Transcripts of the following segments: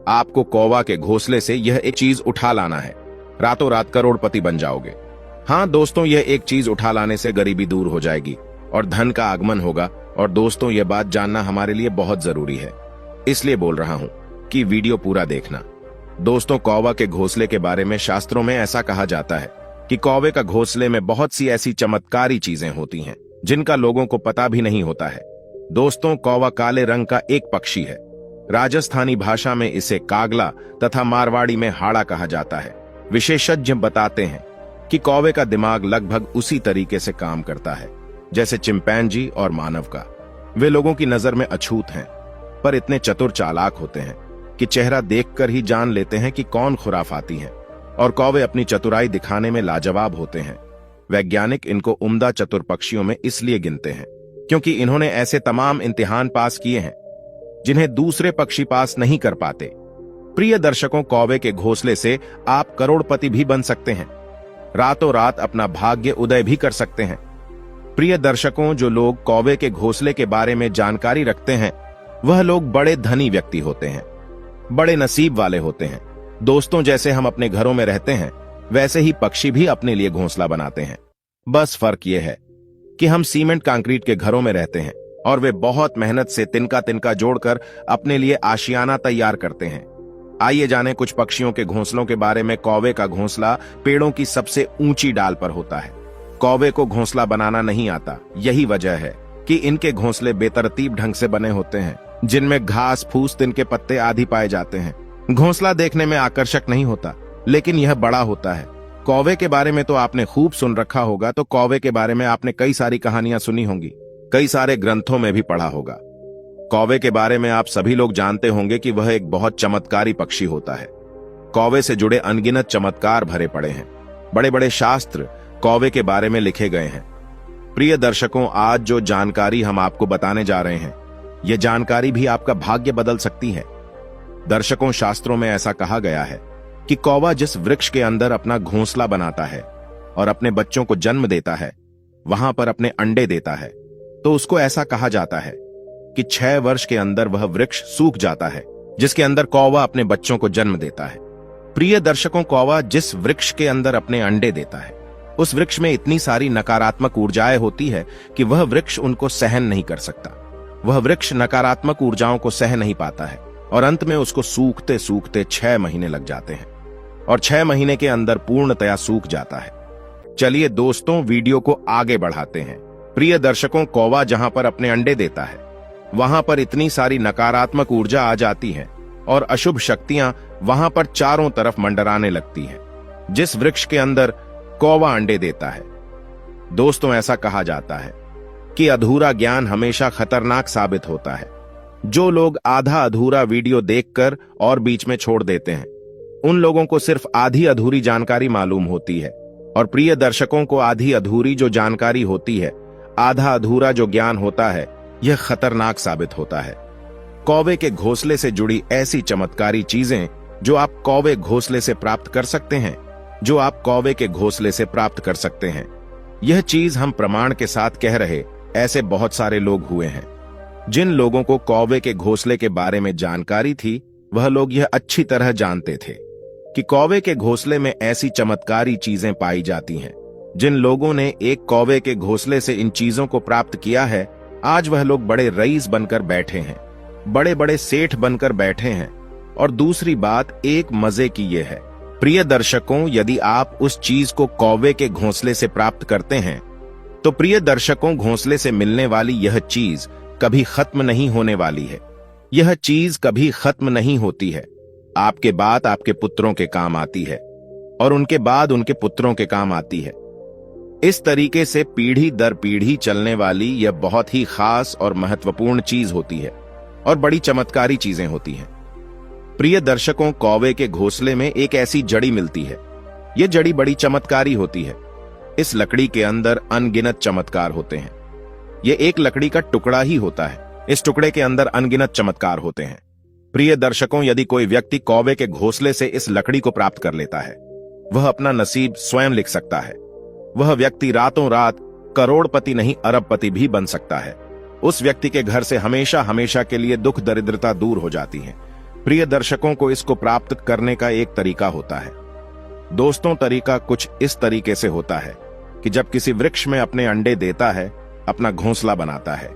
आपको कौवा के घोंसले से यह एक चीज उठा लाना है, रातों रात करोड़पति बन जाओगे। हाँ दोस्तों, यह एक चीज उठा लाने से गरीबी दूर हो जाएगी और धन का आगमन होगा। और दोस्तों, यह बात जानना हमारे लिए बहुत जरूरी है, इसलिए बोल रहा हूं कि वीडियो पूरा देखना। दोस्तों, कौवा के घोंसले के बारे में शास्त्रों में ऐसा कहा जाता है कि कौवे का घोंसले में बहुत सी ऐसी चमत्कारी चीजें होती हैं जिनका लोगों को पता भी नहीं होता है। दोस्तों, कौवा काले रंग का एक पक्षी है। राजस्थानी भाषा में इसे कागला तथा मारवाड़ी में हाड़ा कहा जाता है। विशेषज्ञ बताते हैं कि कौवे का दिमाग लगभग उसी तरीके से काम करता है जैसे चिंपैंजी और मानव का। वे लोगों की नजर में अछूत हैं, पर इतने चतुर चालाक होते हैं कि चेहरा देखकर ही जान लेते हैं कि कौन खुराफाती हैं। और कौवे अपनी चतुराई दिखाने में लाजवाब होते हैं। वैज्ञानिक इनको उम्दा चतुर पक्षियों में इसलिए गिनते हैं क्योंकि इन्होंने ऐसे तमाम इम्तिहान पास किए हैं जिन्हें दूसरे पक्षी पास नहीं कर पाते। प्रिय दर्शकों, कौवे के घोंसले से आप करोड़पति भी बन सकते हैं, रातों रात अपना भाग्य उदय भी कर सकते हैं। प्रिय दर्शकों, जो लोग कौवे के घोंसले के बारे में जानकारी रखते हैं वह लोग बड़े धनी व्यक्ति होते हैं, बड़े नसीब वाले होते हैं। दोस्तों, जैसे हम अपने घरों में रहते हैं वैसे ही पक्षी भी अपने लिए घोंसला बनाते हैं। बस फर्क यह है कि हम सीमेंट कंक्रीट के घरों में रहते हैं और वे बहुत मेहनत से तिनका तिनका जोड़कर अपने लिए आशियाना तैयार करते हैं। आइए जानें कुछ पक्षियों के घोंसलों के बारे में। कौवे का घोंसला पेड़ों की सबसे ऊंची डाल पर होता है। कौवे को घोंसला बनाना नहीं आता, यही वजह है कि इनके घोंसले बेतरतीब ढंग से बने होते हैं, जिनमें घास फूस तिनके पत्ते आदि पाए जाते हैं। घोंसला देखने में आकर्षक नहीं होता, लेकिन यह बड़ा होता है। कौवे के बारे में तो आपने खूब सुन रखा होगा, तो कौवे के बारे में आपने कई सारी कहानियां सुनी होंगी, कई सारे ग्रंथों में भी पढ़ा होगा। कौवे के बारे में आप सभी लोग जानते होंगे कि वह एक बहुत चमत्कारी पक्षी होता है। कौवे से जुड़े अनगिनत चमत्कार भरे पड़े हैं। बड़े बड़े शास्त्र कौवे के बारे में लिखे गए हैं। प्रिय दर्शकों, आज जो जानकारी हम आपको बताने जा रहे हैं, यह जानकारी भी आपका भाग्य बदल सकती है। दर्शकों, शास्त्रों में ऐसा कहा गया है कि कौवा जिस वृक्ष के अंदर अपना घोंसला बनाता है और अपने बच्चों को जन्म देता है, वहां पर अपने अंडे देता है, तो उसको ऐसा कहा जाता है कि 6 वर्ष के अंदर वह वृक्ष सूख जाता है जिसके अंदर कौवा अपने बच्चों को जन्म देता है। प्रिय दर्शकों, कौवा जिस वृक्ष के अंदर अपने अंडे देता है, उस वृक्ष में इतनी सारी नकारात्मक ऊर्जाएं होती है कि वह वृक्ष उनको सहन नहीं कर सकता। वह वृक्ष नकारात्मक ऊर्जाओं को सह नहीं पाता है और अंत में उसको सूखते सूखते 6 महीने लग जाते हैं और 6 महीने के अंदर पूर्णतया सूख जाता है। चलिए दोस्तों, वीडियो को आगे बढ़ाते हैं। प्रिय दर्शकों, कौवा जहां पर अपने अंडे देता है वहां पर इतनी सारी नकारात्मक ऊर्जा आ जाती है और अशुभ शक्तियां वहां पर चारों तरफ मंडराने लगती हैं। जिस वृक्ष के अंदर कौवा अंडे देता है, दोस्तों, ऐसा कहा जाता है कि अधूरा ज्ञान हमेशा खतरनाक साबित होता है। जो लोग आधा अधूरा वीडियो देखकर और बीच में छोड़ देते हैं, उन लोगों को सिर्फ आधी अधूरी जानकारी मालूम होती है। और प्रिय दर्शकों को आधी अधूरी जो जानकारी होती है, आधा अधूरा जो ज्ञान होता है, यह खतरनाक साबित होता है। कौवे के घोंसले से जुड़ी ऐसी चमत्कारी चीजें जो आप कौवे घोंसले से प्राप्त कर सकते हैं, जो आप कौवे के घोंसले से प्राप्त कर सकते हैं, यह चीज हम प्रमाण के साथ कह रहे ऐसे बहुत सारे लोग हुए हैं। जिन लोगों को कौवे के घोंसले के बारे में जानकारी थी, वह लोग यह अच्छी तरह जानते थे कि कौवे के घोंसले में ऐसी चमत्कारी चीजें पाई जाती हैं। जिन लोगों ने एक कौवे के घोंसले से इन चीजों को प्राप्त किया है, आज वह लोग बड़े रईस बनकर बैठे हैं, बड़े बड़े सेठ बनकर बैठे हैं। और दूसरी बात एक मजे की यह है, प्रिय दर्शकों, यदि आप उस चीज को कौवे के घोंसले से प्राप्त करते हैं, तो प्रिय दर्शकों, घोंसले से मिलने वाली यह चीज कभी खत्म नहीं होने वाली है। यह चीज कभी खत्म नहीं होती है। आपके बाद आपके पुत्रों के काम आती है और उनके बाद उनके पुत्रों के काम आती है। इस तरीके से पीढ़ी दर पीढ़ी चलने वाली यह बहुत ही खास और महत्वपूर्ण चीज होती है और बड़ी चमत्कारी चीजें होती हैं। प्रिय दर्शकों, कौवे के घोंसले में एक ऐसी जड़ी मिलती है। यह जड़ी बड़ी चमत्कारी होती है। इस लकड़ी के अंदर अनगिनत चमत्कार होते हैं। यह एक लकड़ी का टुकड़ा ही होता है, इस टुकड़े के अंदर अनगिनत चमत्कार होते हैं। प्रिय दर्शकों, यदि कोई व्यक्ति कौवे के घोंसले से इस लकड़ी को प्राप्त कर लेता है, वह अपना नसीब स्वयं लिख सकता है। वह व्यक्ति रातों रात करोड़पति नहीं अरबपति भी बन सकता है। उस व्यक्ति के घर से हमेशा हमेशा के लिए दुख दरिद्रता दूर हो जाती है। प्रिय दर्शकों को इसको प्राप्त करने का एक तरीका होता है। दोस्तों, तरीका कुछ इस तरीके से होता है कि जब किसी वृक्ष में अपने अंडे देता है, अपना घोंसला बनाता है,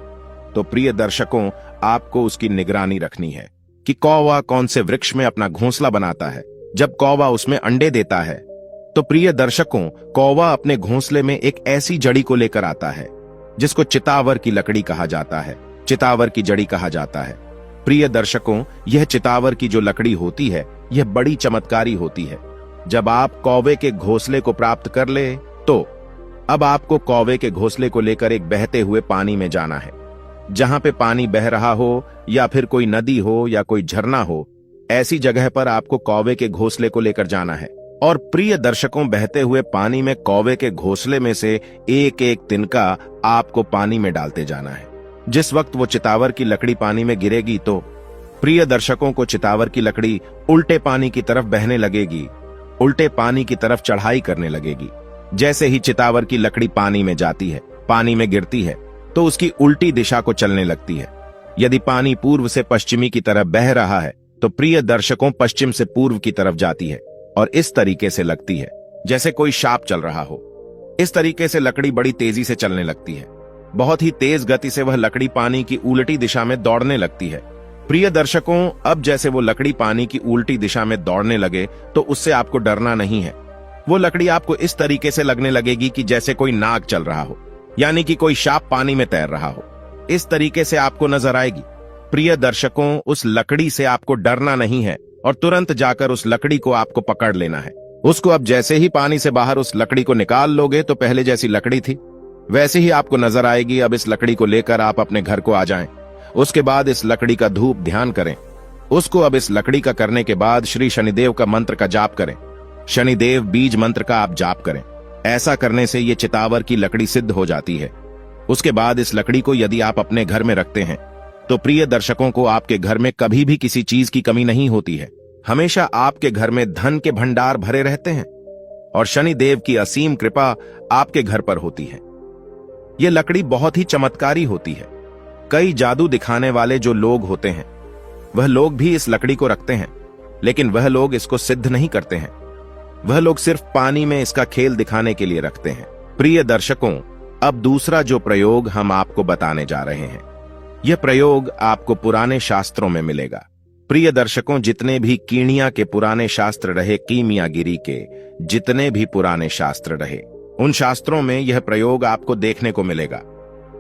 तो प्रिय दर्शकों आपको उसकी निगरानी रखनी है कि कौवा कौन से वृक्ष में अपना घोंसला बनाता है। जब कौवा उसमें अंडे देता है तो प्रिय दर्शकों कौवा अपने घोंसले में एक ऐसी जड़ी को लेकर आता है जिसको चितावर की लकड़ी कहा जाता है, चितावर की जड़ी कहा जाता है। प्रिय दर्शकों, यह चितावर की जो लकड़ी होती है यह बड़ी चमत्कारी होती है। जब आप कौवे के घोंसले को प्राप्त कर ले तो अब आपको कौवे के घोंसले को लेकर एक बहते हुए पानी में जाना है। जहां पे पानी बह रहा हो या फिर कोई नदी हो या कोई झरना हो, ऐसी जगह पर आपको कौवे के घोंसले को लेकर जाना है। और प्रिय दर्शकों, बहते हुए पानी में कौवे के घोंसले में से एक एक तिनका आपको पानी में डालते जाना है। जिस वक्त वो चितावर की लकड़ी पानी में गिरेगी तो प्रिय दर्शकों को चितावर की लकड़ी उल्टे पानी की तरफ बहने लगेगी, उल्टे पानी की तरफ चढ़ाई करने लगेगी। जैसे ही चितावर की लकड़ी पानी में जाती है, पानी में गिरती है, तो उसकी उल्टी दिशा को चलने लगती है। यदि पानी पूर्व से पश्चिमी की तरफ बह रहा है तो प्रिय दर्शकों पश्चिम से पूर्व की तरफ जाती है और इस तरीके से लगती है जैसे कोई शाप चल रहा हो। इस तरीके से लकड़ी बड़ी तेजी से चलने लगती है। बहुत ही तेज गति से वह लकड़ी पानी की उल्टी दिशा में दौड़ने लगती है। प्रिय दर्शकों, अब जैसे वो लकड़ी पानी की उल्टी दिशा में दौड़ने लगे तो उससे आपको डरना नहीं है। वो लकड़ी आपको इस तरीके से लगने लगेगी कि जैसे कोई नाग चल रहा हो, यानी कि कोई सांप पानी में तैर रहा हो। इस तरीके से आपको नजर आएगी। प्रिय दर्शकों, उस लकड़ी से आपको डरना नहीं है और तुरंत जाकर उस लकड़ी को आपको पकड़ लेना है। उसको अब जैसे ही पानी से बाहर उस लकड़ी को निकाल लोगे तो पहले जैसी लकड़ी थी वैसे ही आपको नजर आएगी। अब इस लकड़ी को लेकर आप अपने घर को आ जाएं। उसके बाद इस लकड़ी का धूप ध्यान करें। उसको अब इस लकड़ी का करने के बाद श्री शनिदेव का मंत्र का जाप करें। शनिदेव बीज मंत्र का आप जाप करें। ऐसा करने से ये चितावर की लकड़ी सिद्ध हो जाती है। उसके बाद इस लकड़ी को यदि आप अपने घर में रखते हैं तो प्रिय दर्शकों को आपके घर में कभी भी किसी चीज की कमी नहीं होती है। हमेशा आपके घर में धन के भंडार भरे रहते हैं और शनिदेव की असीम कृपा आपके घर पर होती है। यह लकड़ी बहुत ही चमत्कारी होती है। कई जादू दिखाने वाले जो लोग होते हैं वह लोग भी इस लकड़ी को रखते हैं, लेकिन वह लोग इसको सिद्ध नहीं करते हैं। वह लोग सिर्फ पानी में इसका खेल दिखाने के लिए रखते हैं। प्रिय दर्शकों, अब दूसरा जो प्रयोग हम आपको बताने जा रहे हैं, यह प्रयोग आपको पुराने शास्त्रों में मिलेगा। प्रिय दर्शकों, जितने भी कीणिया के पुराने शास्त्र रहे, कीमियागिरी के जितने भी पुराने शास्त्र रहे, उन शास्त्रों में यह प्रयोग आपको देखने को मिलेगा।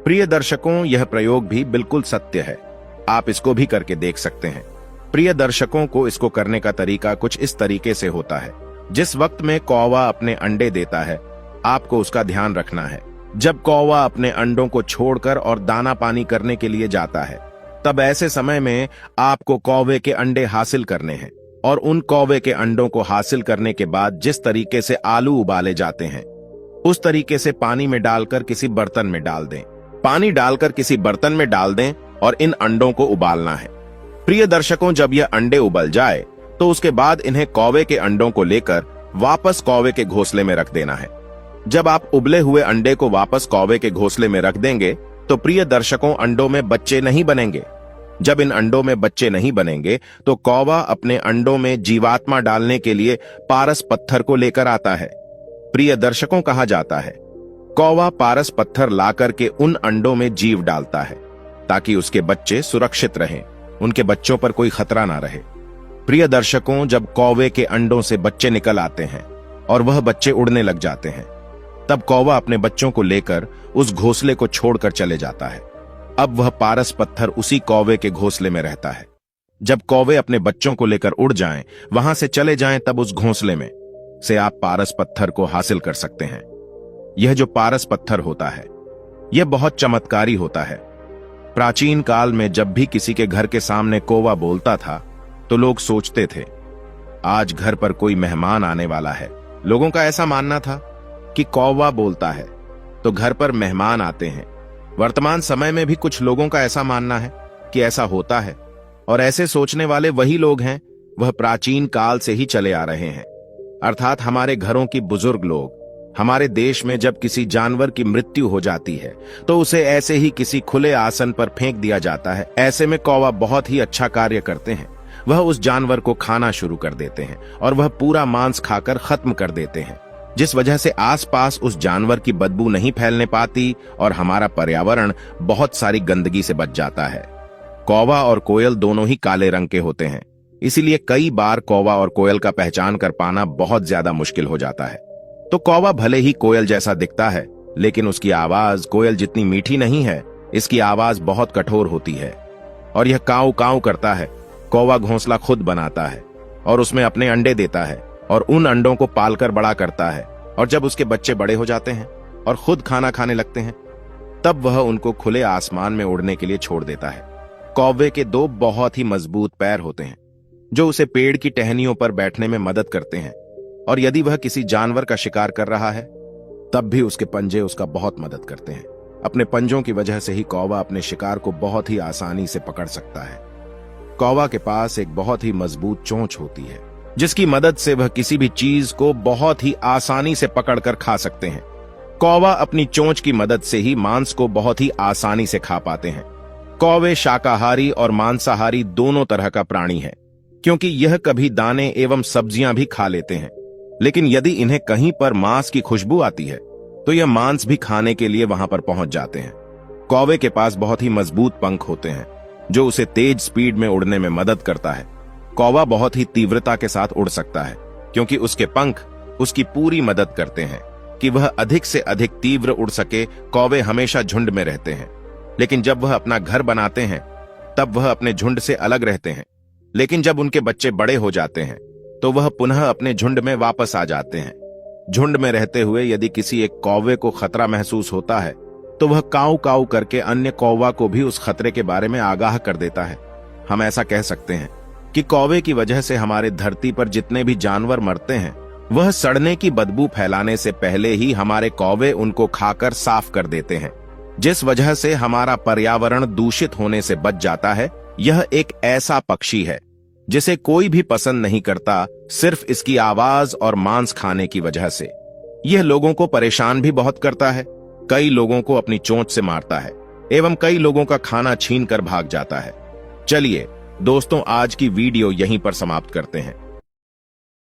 प्रिय दर्शकों, यह प्रयोग भी बिल्कुल सत्य है। आप इसको भी करके देख सकते हैं। प्रिय दर्शकों को इसको करने का तरीका कुछ इस तरीके से होता है। जिस वक्त में कौवा अपने अंडे देता है, आपको उसका ध्यान रखना है। जब कौवा अपने अंडों को छोड़कर और दाना पानी करने के लिए जाता है, तब ऐसे समय में आपको कौवे के अंडे हासिल करने हैं और उन कौवे के अंडों को हासिल करने के बाद जिस तरीके से आलू उबाले जाते हैं, उस तरीके से पानी में डालकर किसी बर्तन में डाल दें। पानी डालकर किसी बर्तन में डाल दें और इन अंडों को उबालना है। प्रिय दर्शकों, जब यह अंडे उबल जाए तो उसके बाद इन्हें कौवे के अंडों को लेकर वापस कौवे के घोंसले में रख देना है। जब आप उबले हुए अंडे को वापस कौवे के घोंसले में रख देंगे तो प्रिय दर्शकों, अंडों में बच्चे नहीं बनेंगे। जब इन अंडों में बच्चे नहीं बनेंगे तो कौवा अपने अंडों में जीवात्मा डालने के लिए पारस पत्थर को लेकर आता है। प्रिय दर्शकों, कहा जाता है कौवा पारस पत्थर लाकर के उन अंडों में जीव डालता है ताकि उसके बच्चे सुरक्षित रहें, उनके बच्चों पर कोई खतरा ना रहे। प्रिय दर्शकों, जब कौवे के अंडों से बच्चे निकल आते हैं और वह बच्चे उड़ने लग जाते हैं, तब कौवा अपने बच्चों को लेकर उस घोंसले को छोड़कर चले जाता है। अब वह पारस पत्थर उसी कौवे के घोंसले में रहता है। जब कौवे अपने बच्चों को लेकर उड़ जाएं, वहां से चले जाएं, तब उस घोंसले में से आप पारस पत्थर को हासिल कर सकते हैं। यह जो पारस पत्थर होता है, यह बहुत चमत्कारी होता है। प्राचीन काल में जब भी किसी के घर के सामने कौवा बोलता था तो लोग सोचते थे आज घर पर कोई मेहमान आने वाला है। लोगों का ऐसा मानना था कि कौवा बोलता है तो घर पर मेहमान आते हैं। वर्तमान समय में भी कुछ लोगों का ऐसा मानना है कि ऐसा होता है, और ऐसे सोचने वाले वही लोग हैं, वह प्राचीन काल से ही चले आ रहे हैं। अर्थात हमारे घरों की बुजुर्ग लोग, हमारे देश में जब किसी जानवर की मृत्यु हो जाती है तो उसे ऐसे ही किसी खुले आसन पर फेंक दिया जाता है। ऐसे में कौवा बहुत ही अच्छा कार्य करते हैं। वह उस जानवर को खाना शुरू कर देते हैं और वह पूरा मांस खाकर खत्म कर देते हैं, जिस वजह से आसपास उस जानवर की बदबू नहीं फैलने पाती और हमारा पर्यावरण बहुत सारी गंदगी से बच जाता है। कौवा और कोयल दोनों ही काले रंग के होते हैं, इसीलिए कई बार कौवा और कोयल का पहचान कर पाना बहुत ज्यादा मुश्किल हो जाता है। तो कौवा भले ही कोयल जैसा दिखता है, लेकिन उसकी आवाज कोयल जितनी मीठी नहीं है। इसकी आवाज बहुत कठोर होती है और यह काऊ काऊ करता है। कौवा घोंसला खुद बनाता है और उसमें अपने अंडे देता है और उन अंडों को पालकर बड़ा करता है, और जब उसके बच्चे बड़े हो जाते हैं और खुद खाना खाने लगते हैं, तब वह उनको खुले आसमान में उड़ने के लिए छोड़ देता है। कौवे के 2 बहुत ही मजबूत पैर होते हैं जो उसे पेड़ की टहनियों पर बैठने में मदद करते हैं, और यदि वह किसी जानवर का शिकार कर रहा है तब भी उसके पंजे उसका बहुत मदद करते हैं। अपने पंजों की वजह से ही कौवा अपने शिकार को बहुत ही आसानी से पकड़ सकता है। कौवा के पास एक बहुत ही मजबूत चोंच होती है जिसकी मदद से वह किसी भी चीज को बहुत ही आसानी से पकड़कर खा सकते हैं। कौवा अपनी चोंच की मदद से ही मांस को बहुत ही आसानी से खा पाते हैं। कौवे शाकाहारी और मांसाहारी दोनों तरह का प्राणी है, क्योंकि यह कभी दाने एवं सब्जियां भी खा लेते हैं, लेकिन यदि इन्हें कहीं पर मांस की खुशबू आती है तो यह मांस भी खाने के लिए वहां पर पहुंच जाते हैं। कौवे के पास बहुत ही मजबूत पंख होते हैं जो उसे तेज स्पीड में उड़ने में मदद करता है। कौवा बहुत ही तीव्रता के साथ उड़ सकता है क्योंकि उसके पंख उसकी पूरी मदद करते हैं कि वह अधिक से अधिक तीव्र उड़ सके। कौवे हमेशा झुंड में रहते हैं, लेकिन जब वह अपना घर बनाते हैं तब वह अपने झुंड से अलग रहते हैं, लेकिन जब उनके बच्चे बड़े हो जाते हैं तो वह पुनः अपने झुंड में वापस आ जाते हैं। झुंड में रहते हुए यदि किसी एक कौवे को खतरा महसूस होता है तो वह काऊ काऊ करके अन्य कौवा को भी उस खतरे के बारे में आगाह कर देता है। हम ऐसा कह सकते हैं कि कौवे की वजह से हमारे धरती पर जितने भी जानवर मरते हैं वह सड़ने की बदबू फैलाने से पहले ही हमारे कौवे उनको खाकर साफ कर देते हैं, जिस वजह से हमारा पर्यावरण दूषित होने से बच जाता है। यह एक ऐसा पक्षी है जिसे कोई भी पसंद नहीं करता, सिर्फ इसकी आवाज और मांस खाने की वजह से। यह लोगों को परेशान भी बहुत करता है, कई लोगों को अपनी चोंच से मारता है एवं कई लोगों का खाना छीन कर भाग जाता है। चलिए दोस्तों, आज की वीडियो यहीं पर समाप्त करते हैं।